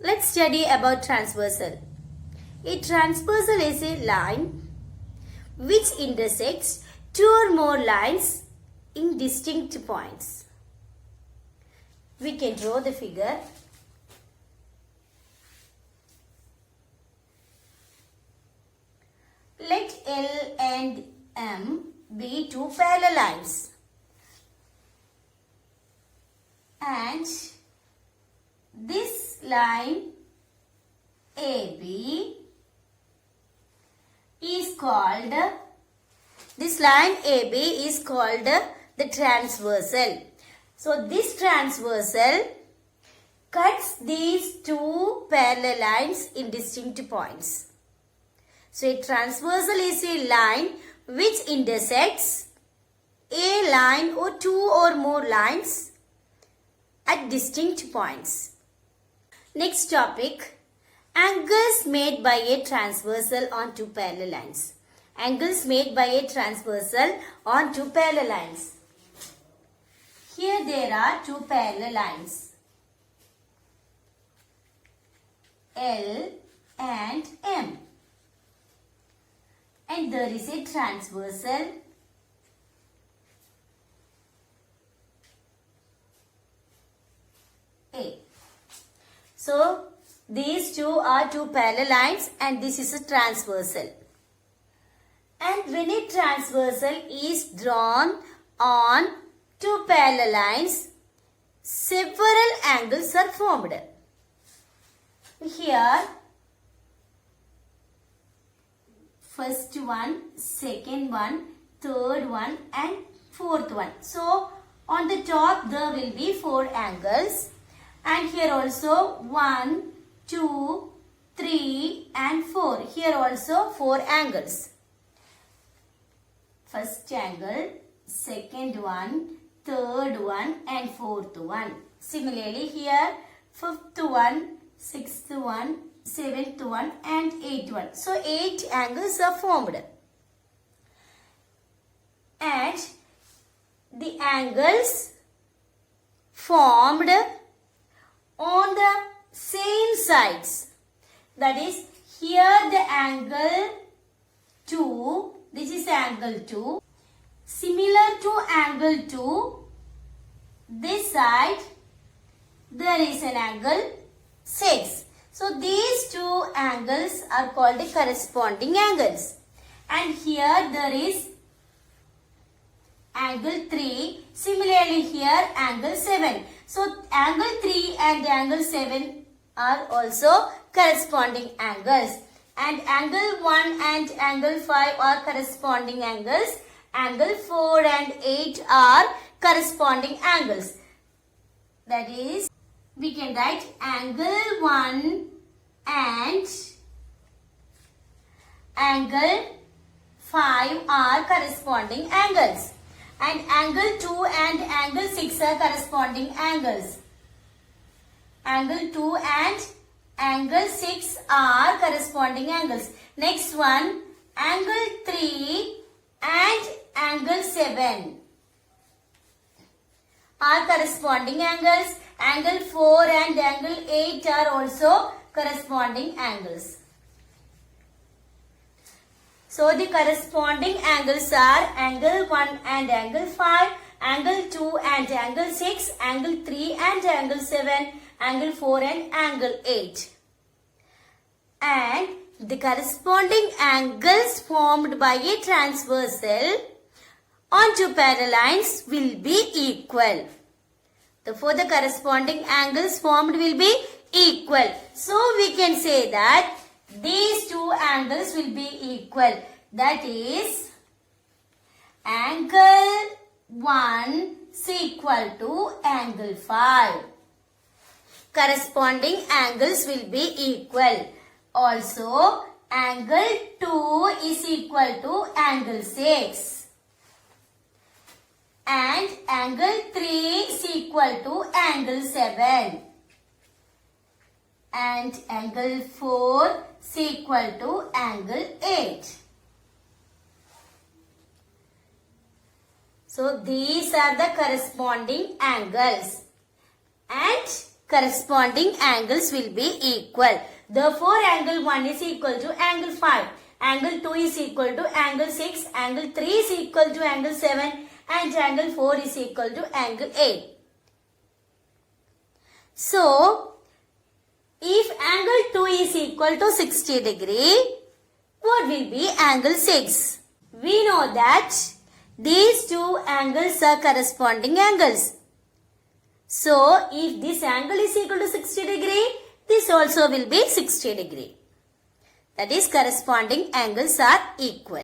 Let's study about transversal. A transversal is a line which intersects two or more lines in distinct points. We can draw the figure. Let L and M be two parallel lines. And this line AB is called the transversal. So this transversal cuts these two parallel lines in distinct points. So a transversal is a line which intersects a line or two or more lines at distinct points. Next topic, angles made by a transversal on two parallel lines. Angles made by a transversal on two parallel lines. Here there are two parallel lines, L and M. And there is a transversal A. So these two are two parallel lines and this is a transversal. And when a transversal is drawn on two parallel lines, several angles are formed. Here, first one, second one, third one and fourth one. So on the top there will be four angles. And here also 1, 2, 3 and 4. Here also 4 angles. First angle, second one, third one and fourth one. Similarly here fifth one, sixth one, seventh one and eighth one. So 8 angles are formed. And the angles formed on the same sides. That is, here the angle 2, this is angle 2. Similar to angle 2, this side there is an angle 6. So these two angles are called the corresponding angles. And here there is angle 3. Similarly here angle 7. So angle 3 and angle 7 are also corresponding angles. And angle 1 and angle 5 are corresponding angles. Angle 4 and 8 are corresponding angles. That is, we can write angle 1 and angle 5 are corresponding angles. And angle 2 and angle 6 are corresponding angles. Angle 2 and angle 6 are corresponding angles. Next one, angle 3 and angle 7 are corresponding angles. Angle 4 and angle 8 are also corresponding angles. So the corresponding angles are angle 1 and angle 5, angle 2 and angle 6, angle 3 and angle 7, angle 4 and angle 8. And the corresponding angles formed by a transversal on two parallel lines will be equal. Therefore, the corresponding angles formed will be equal. So, we can say that these two angles will be equal. That is, angle 1 is equal to angle 5. Corresponding angles will be equal. Also, angle 2 is equal to angle 6. And angle 3 is equal to angle 7. And angle 4 is equal to angle 8. So these are the corresponding angles. And corresponding angles will be equal. Therefore, angle 1 is equal to angle 5. Angle 2 is equal to angle 6. Angle 3 is equal to angle 7. And angle 4 is equal to angle 8. So, if angle 2 is equal to 60 degree, what will be angle 6? We know that these two angles are corresponding angles. So, if this angle is equal to 60 degree, this also will be 60 degree. That is, corresponding angles are equal.